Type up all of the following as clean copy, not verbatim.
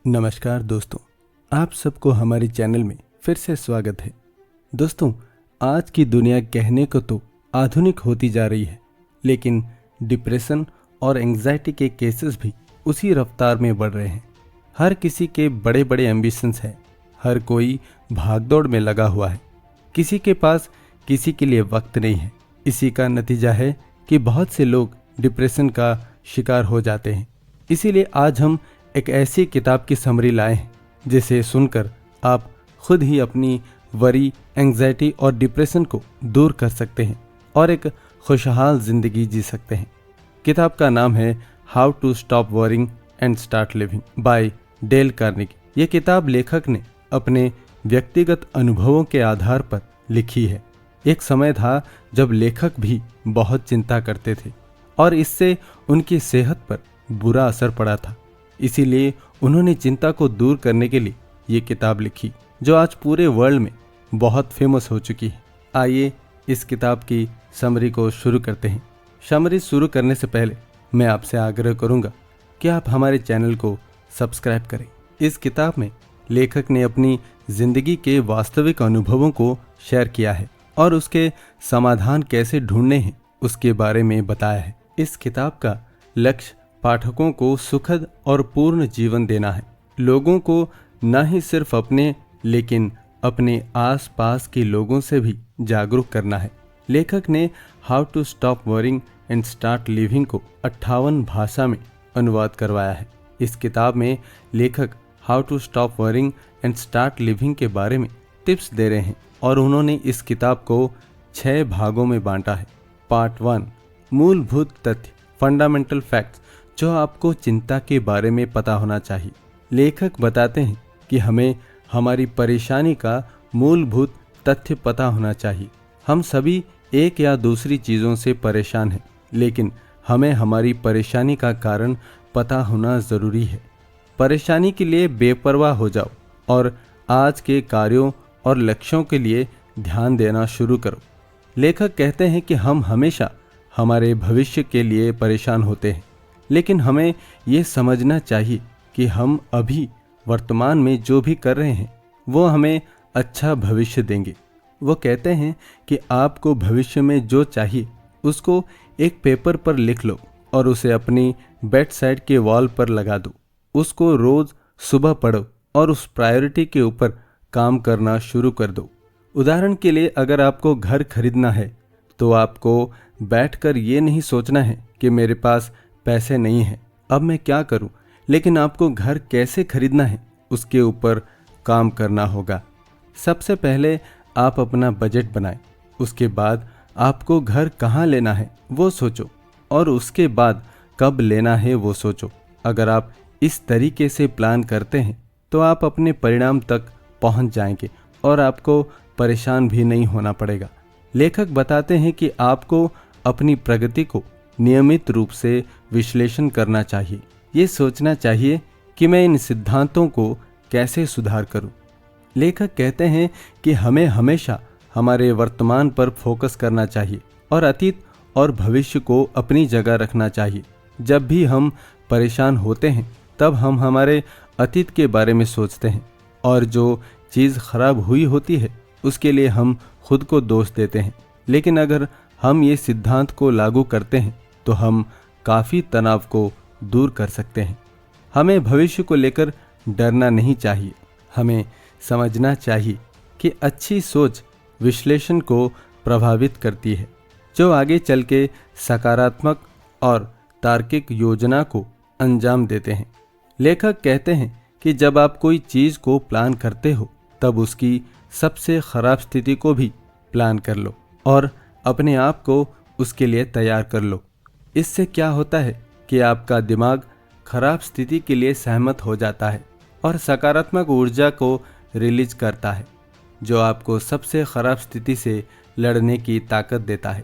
नमस्कार दोस्तों, आप सबको हमारे चैनल में फिर से स्वागत है। दोस्तों, आज की दुनिया कहने को तो आधुनिक होती जा रही है, लेकिन डिप्रेशन और एंग्जाइटी के केसेस भी उसी रफ्तार में बढ़ रहे हैं। हर किसी के बड़े बड़े एम्बिशंस हैं, हर कोई भागदौड़ में लगा हुआ है, किसी के पास किसी के लिए वक्त नहीं है। इसी का नतीजा है कि बहुत से लोग डिप्रेशन का शिकार हो जाते हैं। इसीलिए आज हम एक ऐसी किताब की समरी लाए हैं जिसे सुनकर आप खुद ही अपनी वरी, एंग्जाइटी और डिप्रेशन को दूर कर सकते हैं और एक खुशहाल जिंदगी जी सकते हैं। किताब का नाम है how to stop worrying and start living by Dale Carnegie. ये किताब लेखक ने अपने व्यक्तिगत अनुभवों के आधार पर लिखी है। एक समय था जब लेखक भी बहुत चिंता करते थे और इससे उनकी सेहत पर बुरा असर पड़ा था। इसीलिए उन्होंने चिंता को दूर करने के लिए ये किताब लिखी, जो आज पूरे वर्ल्ड में बहुत फेमस हो चुकी है। आइए इस किताब की समरी को शुरू करते हैं। समरी शुरू करने से पहले मैं आपसे आग्रह करूंगा कि आप हमारे चैनल को सब्सक्राइब करें। इस किताब में लेखक ने अपनी जिंदगी के वास्तविक अनुभवों को शेयर किया है और उसके समाधान कैसे ढूंढने हैं उसके बारे में बताया है। इस किताब का लक्ष्य पाठकों को सुखद और पूर्ण जीवन देना है। लोगों को न ही सिर्फ अपने लेकिन अपने आसपास के लोगों से भी जागरूक करना है। लेखक ने how to stop worrying and start living को 58 भाषा में अनुवाद करवाया है। इस किताब में लेखक how to stop worrying and start living के बारे में टिप्स दे रहे हैं और उन्होंने इस किताब को 6 भागों में बांटा है। पार्ट 1, मूलभूत तथ्य, फंडामेंटल फैक्ट्स, जो आपको चिंता के बारे में पता होना चाहिए। लेखक बताते हैं कि हमें हमारी परेशानी का मूलभूत तथ्य पता होना चाहिए। हम सभी एक या दूसरी चीज़ों से परेशान हैं, लेकिन हमें हमारी परेशानी का कारण पता होना ज़रूरी है। परेशानी के लिए बेपरवाह हो जाओ और आज के कार्यों और लक्ष्यों के लिए ध्यान देना शुरू करो। लेखक कहते हैं कि हम हमेशा हमारे भविष्य के लिए परेशान होते हैं, लेकिन हमें ये समझना चाहिए कि हम अभी वर्तमान में जो भी कर रहे हैं वो हमें अच्छा भविष्य देंगे। वो कहते हैं कि आपको भविष्य में जो चाहिए उसको एक पेपर पर लिख लो और उसे अपनी बेड साइड के वॉल पर लगा दो। उसको रोज़ सुबह पढ़ो और उस प्रायोरिटी के ऊपर काम करना शुरू कर दो। उदाहरण के लिए, अगर आपको घर खरीदना है तो आपको बैठकर ये नहीं सोचना है कि मेरे पास पैसे नहीं हैं, अब मैं क्या करूं, लेकिन आपको घर कैसे खरीदना है उसके ऊपर काम करना होगा। सबसे पहले आप अपना बजट बनाएं, उसके बाद आपको घर कहां लेना है वो सोचो और उसके बाद कब लेना है वो सोचो। अगर आप इस तरीके से प्लान करते हैं तो आप अपने परिणाम तक पहुंच जाएंगे और आपको परेशान भी नहीं होना पड़ेगा। लेखक बताते हैं कि आपको अपनी प्रगति को नियमित रूप से विश्लेषण करना चाहिए। ये सोचना चाहिए कि मैं इन सिद्धांतों को कैसे सुधार करूं। लेखक कहते हैं कि हमें हमेशा हमारे वर्तमान पर फोकस करना चाहिए और अतीत और भविष्य को अपनी जगह रखना चाहिए। जब भी हम परेशान होते हैं तब हम हमारे अतीत के बारे में सोचते हैं और जो चीज़ खराब हुई होती है उसके लिए हम खुद को दोष देते हैं। लेकिन अगर हम ये सिद्धांत को लागू करते हैं तो हम काफ़ी तनाव को दूर कर सकते हैं। हमें भविष्य को लेकर डरना नहीं चाहिए। हमें समझना चाहिए कि अच्छी सोच विश्लेषण को प्रभावित करती है, जो आगे चल के सकारात्मक और तार्किक योजना को अंजाम देते हैं। लेखक कहते हैं कि जब आप कोई चीज़ को प्लान करते हो तब उसकी सबसे खराब स्थिति को भी प्लान कर लो और अपने आप को उसके लिए तैयार कर लो। इससे क्या होता है कि आपका दिमाग खराब स्थिति के लिए सहमत हो जाता है और सकारात्मक ऊर्जा को रिलीज करता है, जो आपको सबसे खराब स्थिति से लड़ने की ताकत देता है।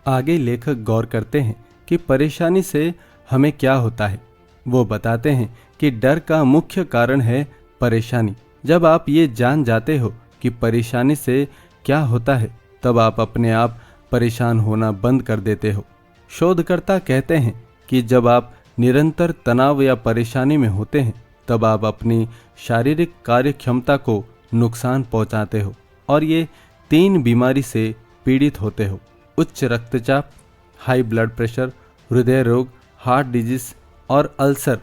आगे लेखक गौर करते हैं कि परेशानी से हमें क्या होता है। वो बताते हैं कि डर का मुख्य कारण है परेशानी। जब आप ये जान जाते हो कि परेशानी से क्या होता है, तब आप अपने आप परेशान होना बंद कर देते हो। शोधकर्ता कहते हैं कि जब आप निरंतर तनाव या परेशानी में होते हैं तब आप अपनी शारीरिक कार्य क्षमता को नुकसान पहुंचाते हो और ये 3 बीमारी से पीड़ित होते हो: उच्च रक्तचाप, हाई ब्लड प्रेशर, हृदय रोग, हार्ट डिजीज और अल्सर।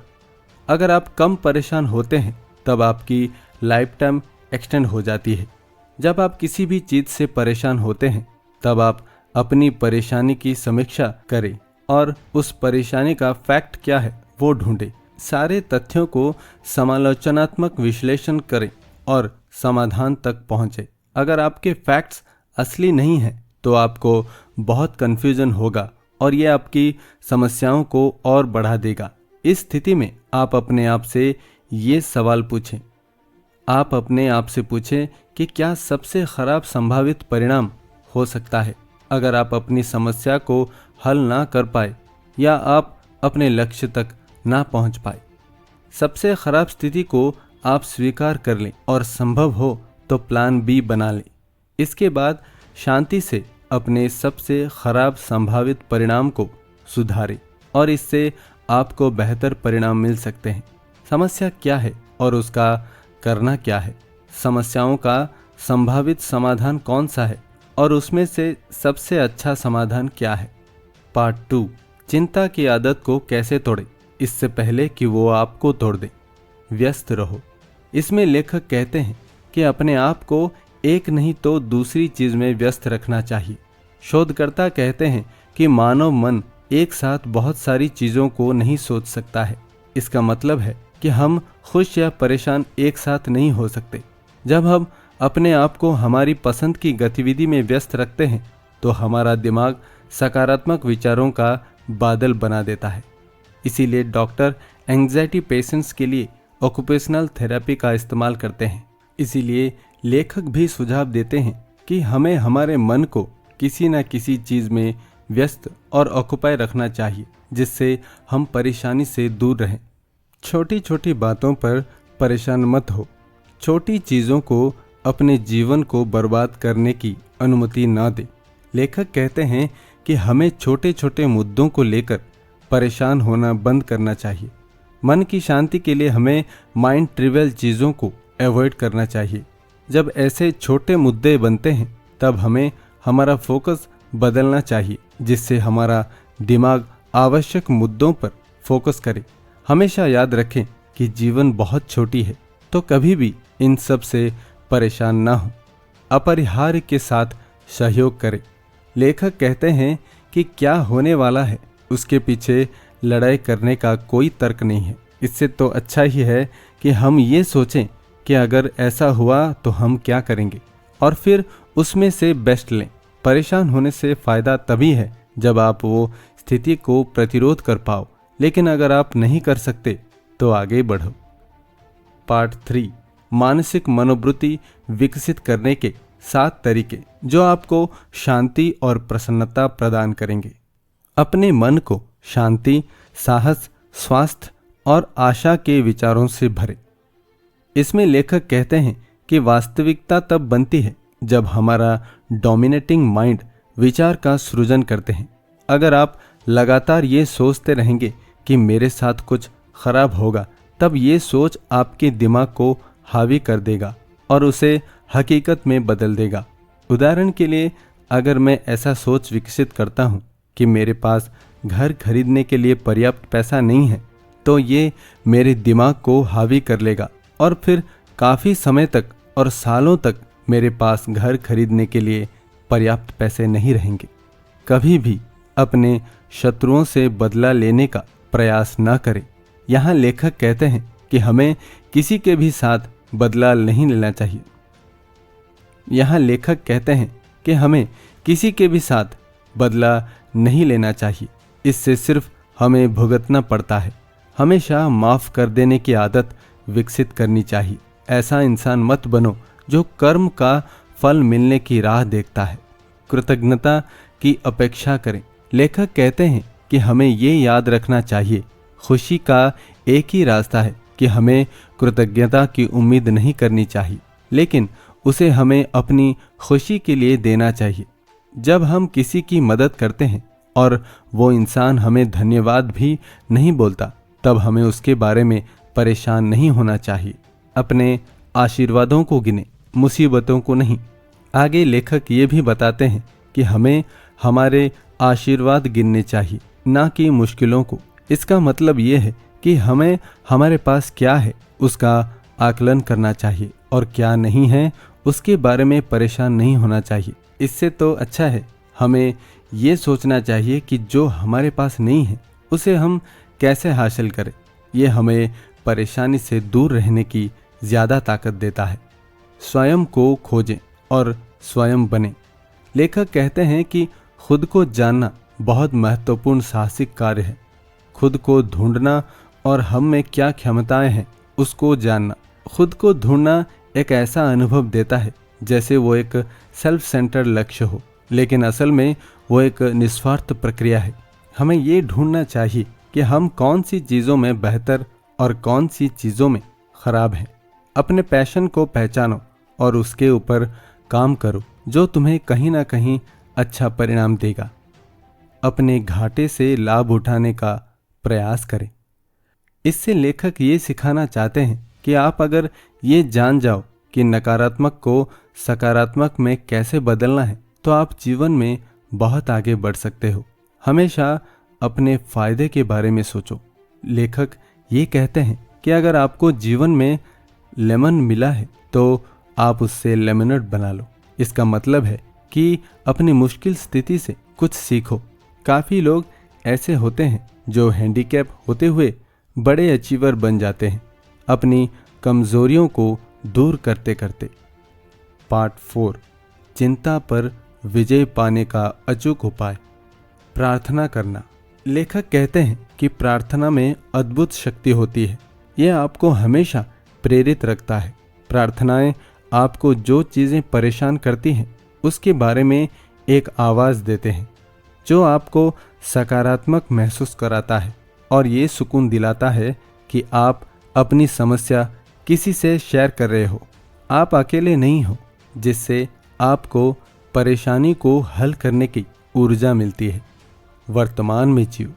अगर आप कम परेशान होते हैं तब आपकी लाइफ टाइम एक्सटेंड हो जाती है। जब आप किसी भी चीज़ से परेशान होते हैं तब आप अपनी परेशानी की समीक्षा करें और उस परेशानी का फैक्ट क्या है वो ढूंढें। सारे तथ्यों को समालोचनात्मक विश्लेषण करें और समाधान तक पहुंचे। अगर आपके फैक्ट्स असली नहीं हैं तो आपको बहुत कन्फ्यूजन होगा और ये आपकी समस्याओं को और बढ़ा देगा। इस स्थिति में आप अपने आप से ये सवाल पूछें। आप अपने आप से पूछें कि क्या सबसे खराब संभावित परिणाम हो सकता है अगर आप अपनी समस्या को हल ना कर पाए या आप अपने लक्ष्य तक ना पहुंच पाए। सबसे खराब स्थिति को आप स्वीकार कर लें और संभव हो तो प्लान बी बना लें। इसके बाद शांति से अपने सबसे खराब संभावित परिणाम को सुधारें और इससे आपको बेहतर परिणाम मिल सकते हैं। समस्या क्या है और उसका करना क्या है? समस्याओं का संभावित समाधान कौन सा है और उसमें से सबसे अच्छा समाधान क्या है? पार्ट 2, चिंता की आदत को कैसे तोड़ें इससे पहले कि वो आपको तोड़ दे। व्यस्त रहो। इसमें लेखक कहते हैं कि अपने आप को एक नहीं तो दूसरी चीज में व्यस्त रखना चाहिए। शोधकर्ता कहते हैं कि मानव मन एक साथ बहुत सारी चीजों को नहीं सोच सकता है। इसका मतलब है कि हम खुश या परेशान एक साथ नहीं हो सकते। जब हम अपने आप को हमारी पसंद की गतिविधि में व्यस्त रखते हैं तो हमारा दिमाग सकारात्मक विचारों का बादल बना देता है। इसीलिए डॉक्टर एंग्जाइटी पेशेंट्स के लिए ऑक्यूपेशनल थेरेपी का इस्तेमाल करते हैं। इसीलिए लेखक भी सुझाव देते हैं कि हमें हमारे मन को किसी न किसी चीज़ में व्यस्त और ऑक्यूपाई रखना चाहिए जिससे हम परेशानी से दूर रहें। छोटी छोटी बातों पर परेशान मत हो। छोटी चीज़ों को अपने जीवन को बर्बाद करने की अनुमति ना दे। लेखक कहते हैं कि हमें छोटे छोटे मुद्दों को लेकर परेशान होना बंद करना चाहिए। मन की शांति के लिए हमें माइंड ट्रिवियल चीज़ों को अवॉइड करना चाहिए। जब ऐसे छोटे मुद्दे बनते हैं तब हमें हमारा फोकस बदलना चाहिए जिससे हमारा दिमाग आवश्यक मुद्दों पर फोकस करे। हमेशा याद रखें कि जीवन बहुत छोटी है तो कभी भी इन सब से परेशान ना हो। अपरिहार्य के साथ सहयोग करें। लेखक कहते हैं कि क्या होने वाला है उसके पीछे लड़ाई करने का कोई तर्क नहीं है। इससे तो अच्छा ही है कि हम ये सोचें कि अगर ऐसा हुआ तो हम क्या करेंगे और फिर उसमें से बेस्ट लें। परेशान होने से फ़ायदा तभी है जब आप वो स्थिति को प्रतिरोध कर पाओ, लेकिन अगर आप नहीं कर सकते तो आगे बढ़ो। पार्ट 3, मानसिक मनोवृत्ति विकसित करने के 7 तरीके जो आपको शांति और प्रसन्नता प्रदान करेंगे। अपने मन को शांति, साहस, स्वास्थ्य और आशा के विचारों से भरें। इसमें लेखक कहते हैं कि वास्तविकता तब बनती है जब हमारा डोमिनेटिंग माइंड विचार का सृजन करते हैं। अगर आप लगातार ये सोचते रहेंगे कि मेरे साथ कुछ खराब होगा, तब ये सोच आपके दिमाग को हावी कर देगा और उसे हकीकत में बदल देगा। उदाहरण के लिए, अगर मैं ऐसा सोच विकसित करता हूँ कि मेरे पास घर खरीदने के लिए पर्याप्त पैसा नहीं है, तो ये मेरे दिमाग को हावी कर लेगा और फिर काफ़ी समय तक और सालों तक मेरे पास घर खरीदने के लिए पर्याप्त पैसे नहीं रहेंगे। कभी भी अपने शत्रुओं से बदला लेने का प्रयास न करें। यहाँ लेखक कहते हैं कि हमें किसी के भी साथ बदला नहीं लेना चाहिए। यहाँ लेखक कहते हैं कि हमें किसी के भी साथ बदला नहीं लेना चाहिए। इससे सिर्फ हमें भुगतना पड़ता है। हमेशा माफ़ कर देने की आदत विकसित करनी चाहिए। ऐसा इंसान मत बनो जो कर्म का फल मिलने की राह देखता है। कृतज्ञता की अपेक्षा करें। लेखक कहते हैं कि हमें ये याद रखना चाहिए, खुशी का एक ही रास्ता है कि हमें कृतज्ञता की उम्मीद नहीं करनी चाहिए, लेकिन उसे हमें अपनी खुशी के लिए देना चाहिए। जब हम किसी की मदद करते हैं और वो इंसान हमें धन्यवाद भी नहीं बोलता, तब हमें उसके बारे में परेशान नहीं होना चाहिए। अपने आशीर्वादों को गिने, मुसीबतों को नहीं। आगे लेखक ये भी बताते हैं कि हमें हमारे आशीर्वाद गिनने चाहिए, ना कि मुश्किलों को। इसका मतलब ये है कि हमें हमारे पास क्या है उसका आकलन करना चाहिए और क्या नहीं है उसके बारे में परेशान नहीं होना चाहिए। इससे तो अच्छा है हमें ये सोचना चाहिए कि जो हमारे पास नहीं है उसे हम कैसे हासिल करें। ये हमें परेशानी से दूर रहने की ज़्यादा ताकत देता है। स्वयं को खोजें और स्वयं बने। लेखक कहते हैं कि खुद को जानना बहुत महत्वपूर्ण साहसिक कार्य है। खुद को ढूंढना और हम में क्या क्षमताएं हैं उसको जानना। खुद को ढूंढना एक ऐसा अनुभव देता है जैसे वो एक सेल्फ सेंटर्ड लक्ष्य हो, लेकिन असल में वो एक निस्वार्थ प्रक्रिया है। हमें ये ढूंढना चाहिए कि हम कौन सी चीज़ों में बेहतर और कौन सी चीज़ों में खराब हैं। अपने पैशन को पहचानो और उसके ऊपर काम करो जो तुम्हें कहीं ना कहीं अच्छा परिणाम देगा। अपने घाटे से लाभ उठाने का प्रयास करें। इससे लेखक ये सिखाना चाहते हैं कि आप अगर ये जान जाओ कि नकारात्मक को सकारात्मक में कैसे बदलना है तो आप जीवन में बहुत आगे बढ़ सकते हो। हमेशा अपने फायदे के बारे में सोचो। लेखक ये कहते हैं कि अगर आपको जीवन में लेमन मिला है तो आप उससे लेमनेड बना लो। इसका मतलब है कि अपनी मुश्किल स्थिति से कुछ सीखो। काफ़ी लोग ऐसे होते हैं जो हैंडीकैप होते हुए बड़े अचीवर बन जाते हैं, अपनी कमजोरियों को दूर करते करते। पार्ट 4, चिंता पर विजय पाने का अचूक उपाय। प्रार्थना करना। लेखक कहते हैं कि प्रार्थना में अद्भुत शक्ति होती है। यह आपको हमेशा प्रेरित रखता है। प्रार्थनाएं आपको जो चीज़ें परेशान करती हैं उसके बारे में एक आवाज़ देते हैं जो आपको सकारात्मक महसूस कराता है और ये सुकून दिलाता है कि आप अपनी समस्या किसी से शेयर कर रहे हो। आप अकेले नहीं हो, जिससे आपको परेशानी को हल करने की ऊर्जा मिलती है। वर्तमान में जियो।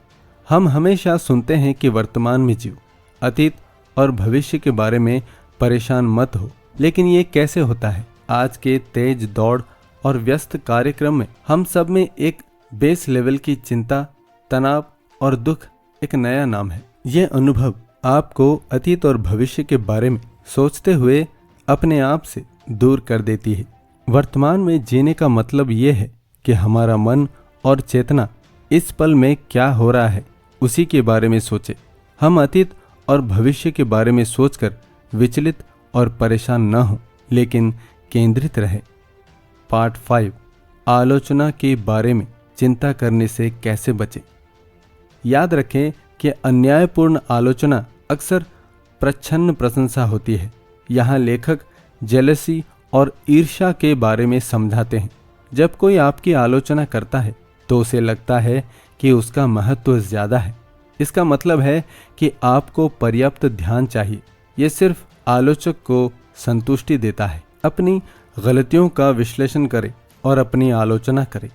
हम हमेशा सुनते हैं कि वर्तमान में जियो, अतीत और भविष्य के बारे में परेशान मत हो, लेकिन ये कैसे होता है? आज के तेज दौड़ और व्यस्त कार्यक्रम में हम सब में एक बेस लेवल की चिंता, तनाव और दुख एक नया नाम है। यह अनुभव आपको अतीत और भविष्य के बारे में सोचते हुए अपने आप से दूर कर देती है। वर्तमान में जीने का मतलब ये है कि हमारा मन और चेतना इस पल में क्या हो रहा है उसी के बारे में सोचे। हम अतीत और भविष्य के बारे में सोचकर विचलित और परेशान न हो, लेकिन केंद्रित रहे। पार्ट 5, आलोचना के बारे में चिंता करने से कैसे बचें। याद रखें कि अन्यायपूर्ण आलोचना अक्सर प्रच्छन्न प्रशंसा होती है। यहाँ लेखक जेलसी और ईर्ष्या के बारे में समझाते हैं। जब कोई आपकी आलोचना करता है तो उसे लगता है कि उसका महत्व ज़्यादा है। इसका मतलब है कि आपको पर्याप्त ध्यान चाहिए। यह सिर्फ आलोचक को संतुष्टि देता है। अपनी गलतियों का विश्लेषण करें और अपनी आलोचना करें।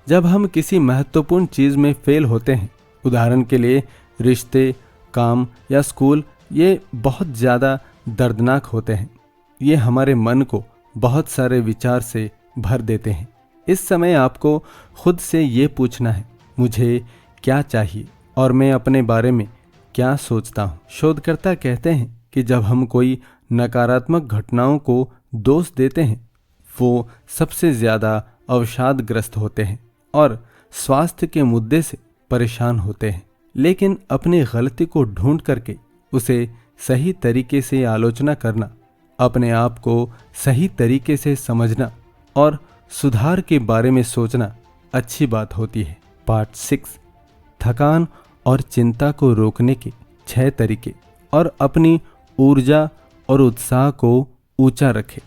जब हम किसी महत्वपूर्ण चीज़ में फेल होते हैं, उदाहरण के लिए रिश्ते, काम या स्कूल, ये बहुत ज़्यादा दर्दनाक होते हैं। ये हमारे मन को बहुत सारे विचार से भर देते हैं। इस समय आपको खुद से ये पूछना है, मुझे क्या चाहिए और मैं अपने बारे में क्या सोचता हूँ। शोधकर्ता कहते हैं कि जब हम कोई नकारात्मक घटनाओं को दोष देते हैं, वो सबसे ज़्यादा अवसादग्रस्त होते हैं और स्वास्थ्य के मुद्दे से परेशान होते हैं। लेकिन अपनी गलती को ढूंढ करके उसे सही तरीके से आलोचना करना, अपने आप को सही तरीके से समझना और सुधार के बारे में सोचना अच्छी बात होती है। पार्ट 6, थकान और चिंता को रोकने के 6 तरीके और अपनी ऊर्जा और उत्साह को ऊंचा रखें।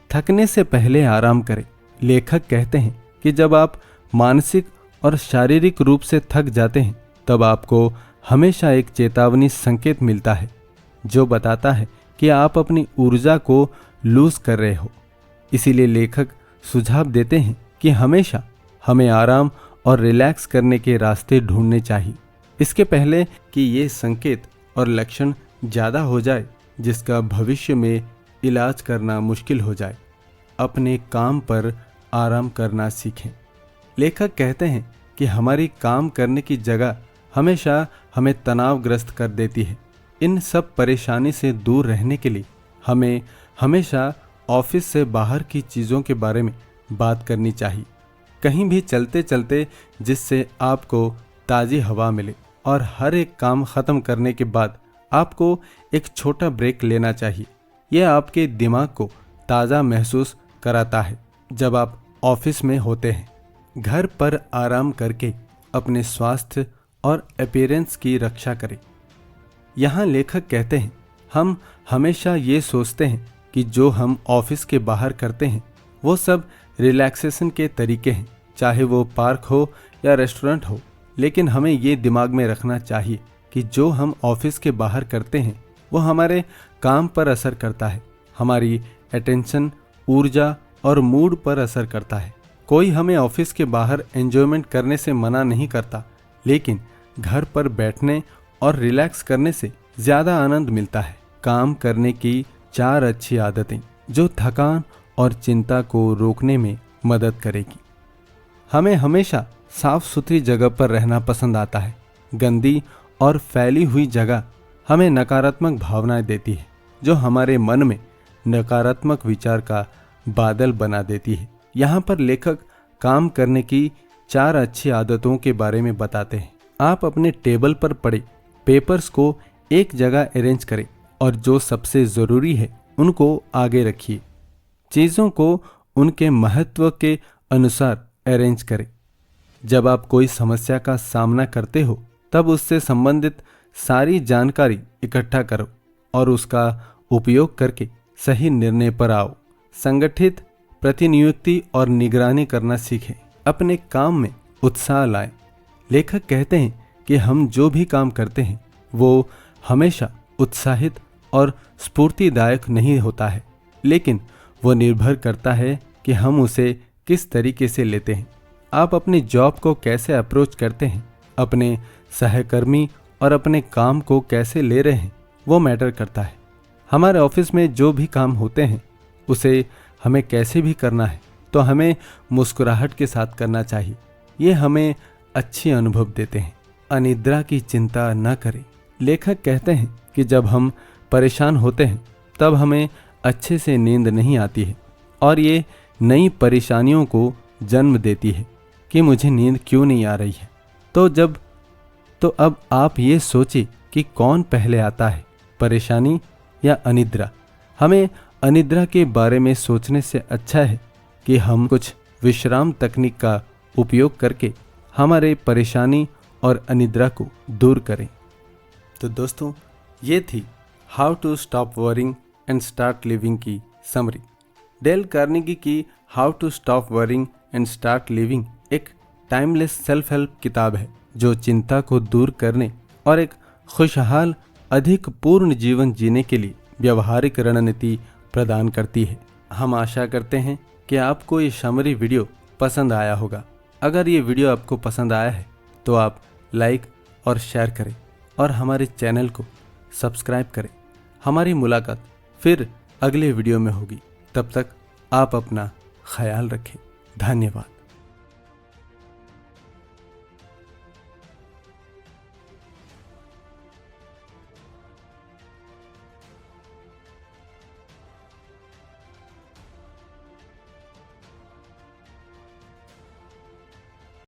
थकने से पहले आराम करें। लेखक कहते हैं कि जब आप मानसिक और शारीरिक रूप से थक जाते हैं तब आपको हमेशा एक चेतावनी संकेत मिलता है जो बताता है कि आप अपनी ऊर्जा को लूज कर रहे हो। इसीलिए लेखक सुझाव देते हैं कि हमेशा हमें आराम और रिलैक्स करने के रास्ते ढूंढने चाहिए, इसके पहले कि ये संकेत और लक्षण ज़्यादा हो जाए जिसका भविष्य में इलाज करना मुश्किल हो जाए। अपने काम पर आराम करना सीखें। लेखक कहते हैं कि हमारी काम करने की जगह हमेशा हमें तनावग्रस्त कर देती है। इन सब परेशानी से दूर रहने के लिए हमें हमेशा ऑफिस से बाहर की चीज़ों के बारे में बात करनी चाहिए। कहीं भी चलते चलते जिससे आपको ताज़ी हवा मिले, और हर एक काम ख़त्म करने के बाद आपको एक छोटा ब्रेक लेना चाहिए। यह आपके दिमाग को ताज़ा महसूस कराता है। जब आप ऑफिस में होते हैं, घर पर आराम करके अपने स्वास्थ्य और अपीयरेंस की रक्षा करें। यहाँ लेखक कहते हैं, हम हमेशा ये सोचते हैं कि जो हम ऑफिस के बाहर करते हैं वो सब रिलैक्सेशन के तरीके हैं, चाहे वो पार्क हो या रेस्टोरेंट हो। लेकिन हमें ये दिमाग में रखना चाहिए कि जो हम ऑफिस के बाहर करते हैं वो हमारे काम पर असर करता है, हमारी अटेंशन, ऊर्जा और मूड पर असर करता है। कोई हमें ऑफिस के बाहर एंजॉयमेंट करने से मना नहीं करता, लेकिन घर पर बैठने और रिलैक्स करने से ज़्यादा आनंद मिलता है। काम करने की 4 अच्छी आदतें जो थकान और चिंता को रोकने में मदद करेगी। हमें हमेशा साफ सुथरी जगह पर रहना पसंद आता है। गंदी और फैली हुई जगह हमें नकारात्मक भावनाएं देती है, जो हमारे मन में नकारात्मक विचार का बादल बना देती है। यहाँ पर लेखक काम करने की 4 अच्छी आदतों के बारे में बताते हैं। आप अपने टेबल पर पड़े पेपर्स को एक जगह अरेंज करें और जो सबसे ज़रूरी है उनको आगे रखिए। चीज़ों को उनके महत्व के अनुसार अरेंज करें। जब आप कोई समस्या का सामना करते हो तब उससे संबंधित सारी जानकारी इकट्ठा करो और उसका उपयोग करके सही निर्णय पर आओ। संगठित प्रतिनियुक्ति और निगरानी करना सीखें। अपने काम में उत्साह लाएं। लेखक कहते हैं कि हम जो भी काम करते हैं वो हमेशा उत्साहित और स्फूर्तिदायक नहीं होता है, लेकिन वो निर्भर करता है कि हम उसे किस तरीके से लेते हैं। आप अपनी जॉब को कैसे अप्रोच करते हैं, अपने सहकर्मी और अपने काम को कैसे ले रहे हैं, वो मैटर करता है। हमारे ऑफिस में जो भी काम होते हैं उसे हमें कैसे भी करना है तो हमें मुस्कुराहट के साथ करना चाहिए। ये हमें अच्छी अनुभव देते हैं। अनिद्रा की चिंता न करें। लेखक कहते हैं कि जब हम परेशान होते हैं तब हमें अच्छे से नींद नहीं आती है और ये नई परेशानियों को जन्म देती है कि मुझे नींद क्यों नहीं आ रही है। तो अब आप ये सोचिए कि कौन पहले आता है, परेशानी या अनिद्रा। हमें अनिद्रा के बारे में सोचने से अच्छा है कि हम कुछ विश्राम तकनीक का उपयोग करके हमारे परेशानी और अनिद्रा को दूर करें। तो दोस्तों, ये थी how to stop worrying and start living की समरी। डेल कार्नेगी की how to stop worrying and start living एक टाइमलेस सेल्फ हेल्प किताब है जो चिंता को दूर करने और एक खुशहाल, अधिक पूर्ण जीवन जीने के लिए व्यावहारिक रणनीति प्रदान करती है। हम आशा करते हैं कि आपको ये समरी वीडियो पसंद आया होगा। अगर ये वीडियो आपको पसंद आया है तो आप लाइक और शेयर करें और हमारे चैनल को सब्सक्राइब करें। हमारी मुलाकात फिर अगले वीडियो में होगी। तब तक आप अपना ख्याल रखें। धन्यवाद।